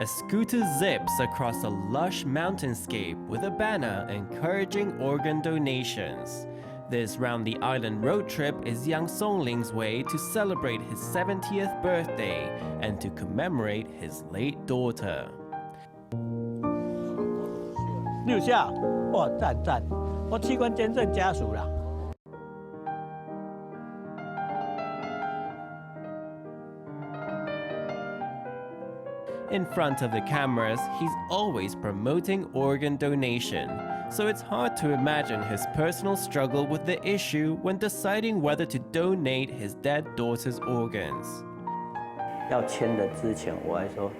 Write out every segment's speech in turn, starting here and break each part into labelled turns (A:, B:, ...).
A: A scooter zips across a lush mountainscape with a banner encouraging organ donations. This round-the-island road trip is young Songling's way to celebrate his 70th birthday and to commemorate his late daughter.
B: 6下，哇，赞！我器官捐赠家属啦。
A: In front of the cameras, he's always promoting organ donation, so it's hard to imagine his personal struggle with the issue when deciding whether to donate his dead daughter's organs.
B: 要签的之前，我还说。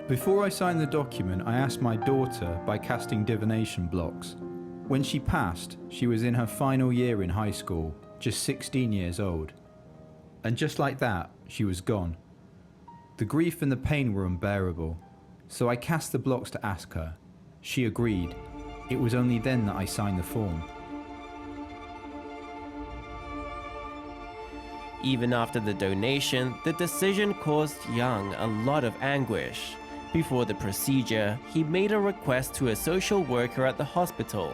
C: Before I signed the document, I asked my daughter by casting divination blocks. When she passed, she was in her final year in high school, just 16 years old. And just like that, she was gone. The grief and the pain were unbearable, so I cast the blocks to ask her. She agreed. It was only then that I signed the form.
A: Even after the donation, the decision caused Young a lot of anguish. Before the procedure, he made a request to a social worker at the hospital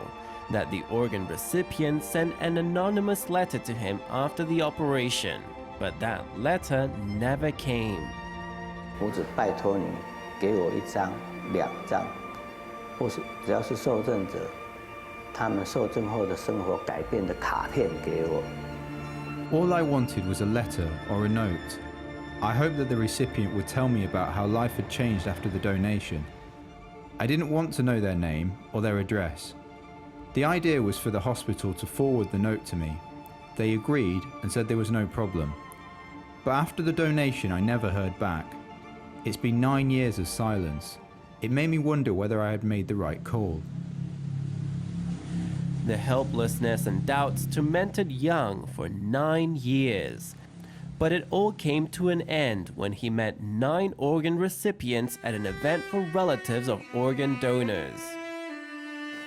A: that the organ recipient send an anonymous letter to him after the operation, but that letter never came.
B: 我只拜托你给我1张、2张，或是只要是受赠者，他们受赠后的生活改变的卡片给我。
C: All I wanted was a letter or a note. I hoped that the recipient would tell me about how life had changed after the donation. I didn't want to know their name or their address. The idea was for the hospital to forward the note to me. They agreed and said there was no problem. But after the donation, I never heard back. It's been 9 years of silence. It made me wonder whether I had made the right call.
A: The helplessness and doubts tormented Young for 9 years. But it all came to an end when he met 9 organ recipients at an event for relatives of organ donors.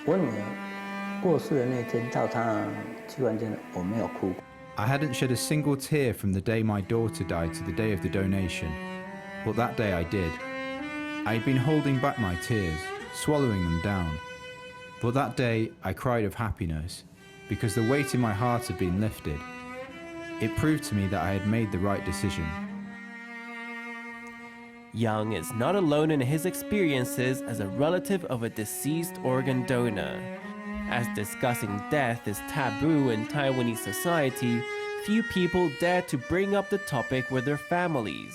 B: 我女儿过世的那天到她器官捐，我没有哭。
C: I hadn't shed a single tear from the day my daughter died to the day of the donation. But that day I did. I had been holding back my tears, swallowing them down. But that day I cried of happiness, because the weight in my heart had been lifted. It proved to me that I had made the right decision.
A: Young is not alone in his experiences as a relative of a deceased organ donor. As discussing death is taboo in Taiwanese society, few people dare to bring up the topic with their families.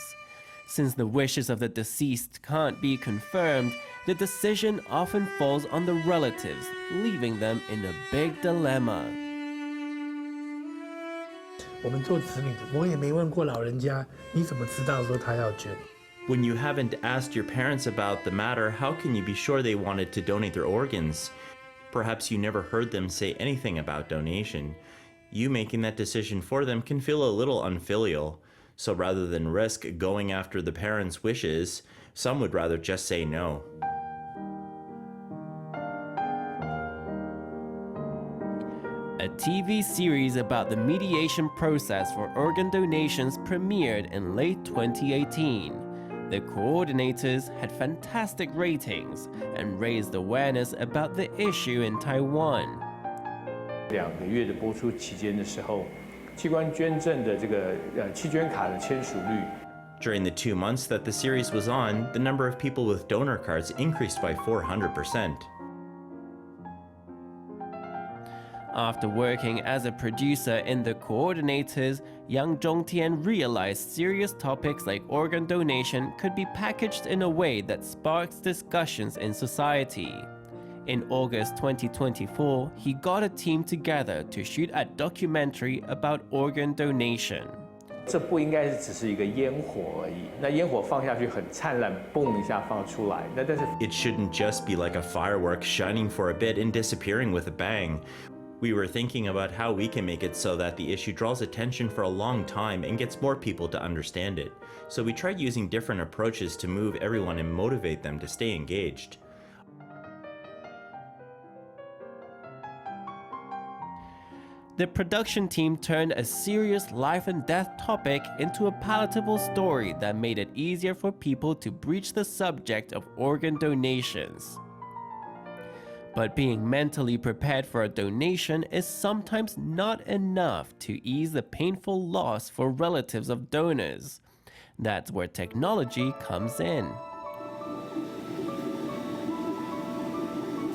A: Since the wishes of the deceased can't be confirmed, the decision often falls on the relatives, leaving them in a big dilemma.
D: 我们做子女的，我也没问过老人家，你怎么知道说他要捐？
E: When you haven't asked your parents about the matter, how can you be sure they wanted to donate their organs? Perhaps you never heard them say anything about donation. You making that decision for them can feel a little unfilial. So rather than risk going after the parents' wishes, some would rather just say no.
A: A TV series about the mediation process for organ donations premiered in late 2018. The coordinators had fantastic ratings and raised awareness about the issue in Taiwan.
F: 2个月的播出期间的时候，器官捐赠的这个器捐卡的签署率。
E: During the 2 months that the series was on, the number of people with donor cards increased by 400%.
A: After working as a producer in the coordinators, Yang Zhongtian realized serious topics like organ donation could be packaged in a way that sparks discussions in society. In August 2024, he got a team together to shoot a documentary about organ donation.
F: 这不应该是只是一个烟火而已。那烟火放下去很灿烂，嘣一下放出来。那但是
E: It shouldn't just be like a firework shining for a bit and disappearing with a bang. We were thinking about how we can make it so that the issue draws attention for a long time and gets more people to understand it. So we tried using different approaches to move everyone and motivate them to stay engaged.
A: the production team turned a serious life and death topic into a palatable story that made it easier for people to broach the subject of organ donations. But being mentally prepared for a donation is sometimes not enough to ease the painful loss for relatives of donors. That's where technology comes in.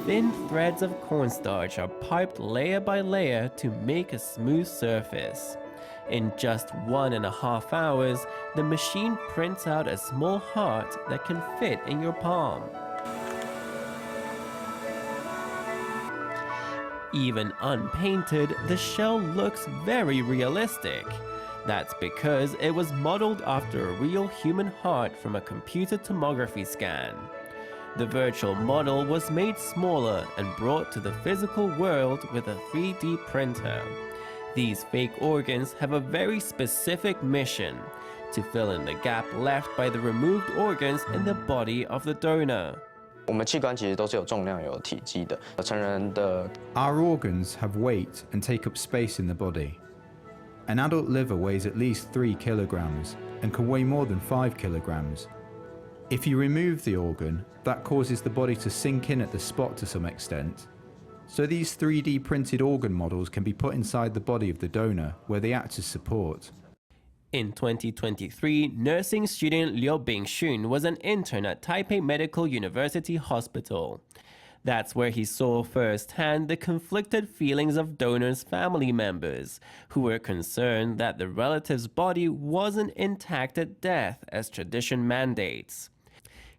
A: Thin threads of cornstarch are piped layer by layer to make a smooth surface. In just 1.5 hours, the machine prints out a small heart that can fit in your palm. Even unpainted, the shell looks very realistic. That's because it was modeled after a real human heart from a computer tomography scan. The virtual model was made smaller and brought to the physical world with a 3D printer. These fake organs have a very specific mission: to fill in the gap left by the removed organs in the body of the donor.
G: 我们器官其实都是有重量、有体积的。成人的
C: Our organs have weight and take up space in the body. An adult liver weighs at least 3 kilograms and can weigh more than 5 kilograms. If you remove the organ, that causes the body to sink in at the spot to some extent. So these 3D printed organ models can be put inside the body of the donor, where they act as support.
A: In 2023, nursing student Liu Bingxun was an intern at Taipei Medical University Hospital. That's where he saw firsthand the conflicted feelings of donors' family members, who were concerned that the relative's body wasn't intact at death as tradition mandates.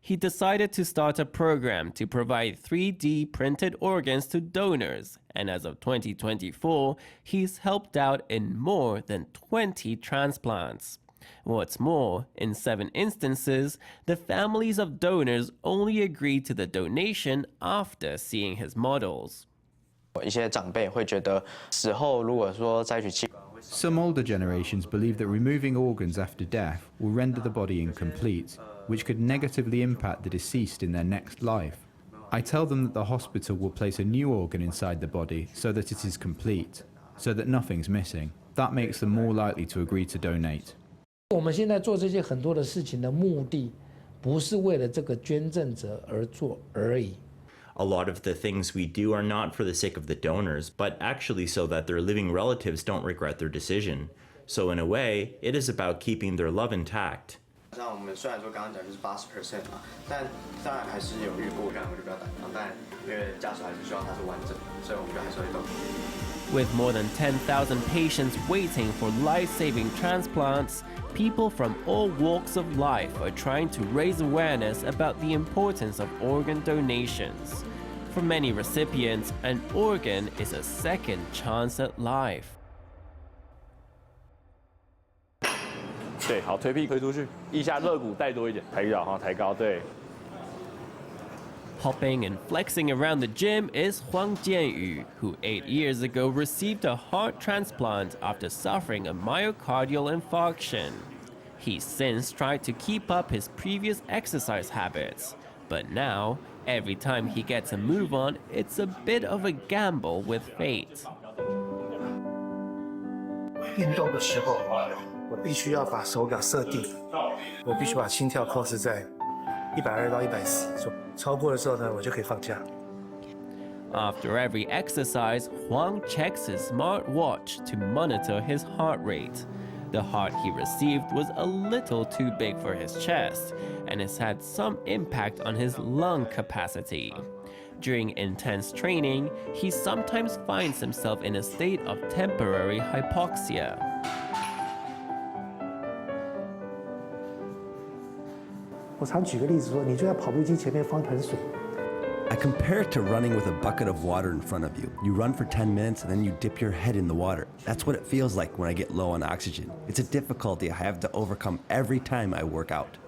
A: He decided to start a program to provide 3D printed organs to donors, and as of 2024, he's helped out in more than 20 transplants. What's more, in 7 instances, the families of donors only agreed to the donation after seeing his models.
G: 一些长辈会觉得死后如果说摘取器官。
C: Some older generations believe that removing organs after death will render the body incomplete, which could negatively impact the deceased in their next life. I tell them that the hospital will place a new organ inside the body so that it is complete, so that nothing's missing. That makes them more likely to agree to donate.
D: 我们现在做这些很多的事情的目的，不是为了这个捐赠者而做而已。
E: A lot of the things we do are not for the sake of the donors, but actually so that their living relatives don't regret their decision. So in a way, it is about keeping their love intact.
G: 像我们虽然说刚刚讲就是80%嘛，但当然还是有遇过，可能我就不要胆量，但因为家属还是希望它是完整的，所以我们就还是会动。
A: With more than 10,000 patients waiting for life-saving transplants, people from all walks of life are trying to raise awareness about the importance of organ donations. For many recipients, an organ is a second chance at life.
F: 对，好，推屁推出去，腋下肋骨带多一点，抬脚哈，抬高，对。
A: Hopping and flexing around the gym is Huang Jianyu, who 8 years ago received a heart transplant after suffering a myocardial infarction. He's since tried to keep up his previous exercise habits, but now, every time he gets a move on, it's a bit of a gamble with fate.
H: 运动的时候，我必须要把手表设定，我必须把心跳控制在120到140，超过的时候呢，我就可以放假。
A: After every exercise, Huang checks his smartwatch to monitor his heart rate. The heart he received was a little too big for his chest, and has had some impact on his lung capacity. During intense training, he sometimes finds himself in a state of temporary hypoxia.
H: 我常举个例子说，你就在跑步机前面放盆水。
I: I compare it to running with a bucket of water in front of you. You run for 10 minutes and then you dip your head in the water. That's what it feels like when I get low on oxygen. It's a difficulty I have to overcome every time I work out.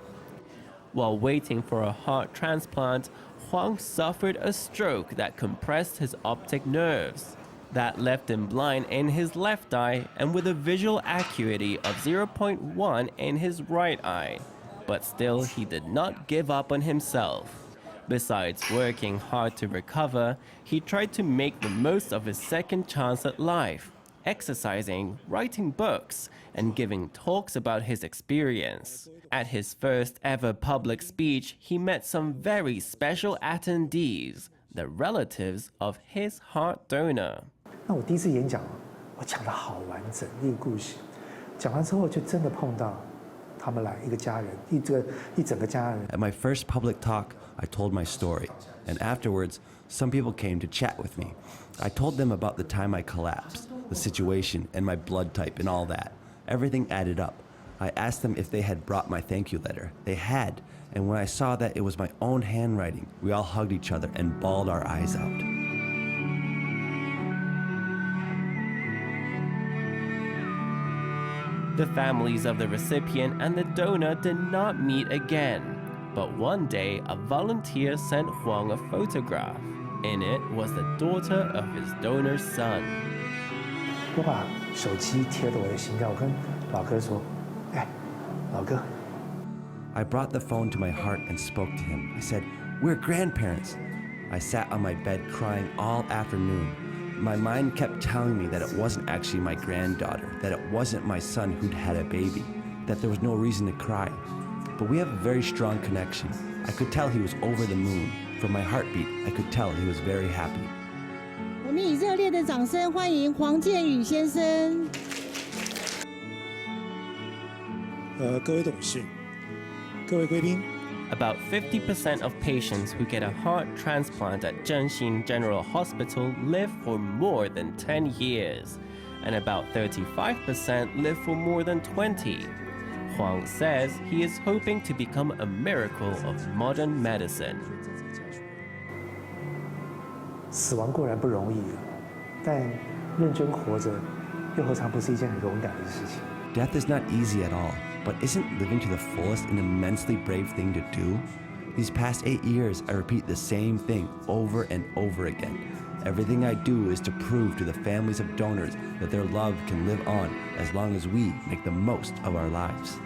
A: While waiting for a heart transplant, Huang suffered a stroke that compressed his optic nerves. That left him blind in his left eye and with a visual acuity of 0.1 in his right eye. But still, he did not give up on himself. Besides working hard to recover, he tried to make the most of his second chance at life. exercising, writing books, and giving talks about his experience. At his first ever public speech, he met some very special attendees, the relatives of his heart donor.
H: 那我第一次演讲，我讲得好完整一个故事，讲完之后就真的碰到他们来一个家人，一整个家人。
I: At my first public talk, I told my story, and afterwards, some people came to chat with me. I told them about the time I collapsed, the situation, and my blood type and all that. Everything added up. I asked them if they had brought my thank you letter. They had, and when I saw that it was my own handwriting, we all hugged each other and bawled our eyes out.
A: The families of the recipient and the donor did not meet again. But one day, a volunteer sent Huang a photograph. In it was the daughter of his donor's son.
H: 我把手机贴到我的心跳，我跟老哥说：“哎，老哥。”
I: I brought the phone to my heart and spoke to him. I said, "We're grandparents." I sat on my bed crying all afternoon. My mind kept telling me that it wasn't actually my granddaughter, that it wasn't my son who'd had a baby, that there was no reason to cry. But we have a very strong connection. I could tell he was over the moon. From my heartbeat, I could tell he was very happy.
J: 我们以热烈的掌声欢迎黄建宇先生。
H: 各位董事，各位贵宾。
A: About 50% of patients who get a heart transplant at Zhenxin General Hospital live for more than 10 years, and about 35% live for more than 20. Huang says he is hoping to become a miracle of modern medicine.
H: 死亡固然不容易，但认真活着，又何尝不是一件很勇敢的事情？
I: Death is not easy at all, but isn't living to the fullest an immensely brave thing to do? These past 8 years, I repeat the same thing over and over again. Everything I do is to prove to the families of donors that their love can live on as long as we make the most of our lives.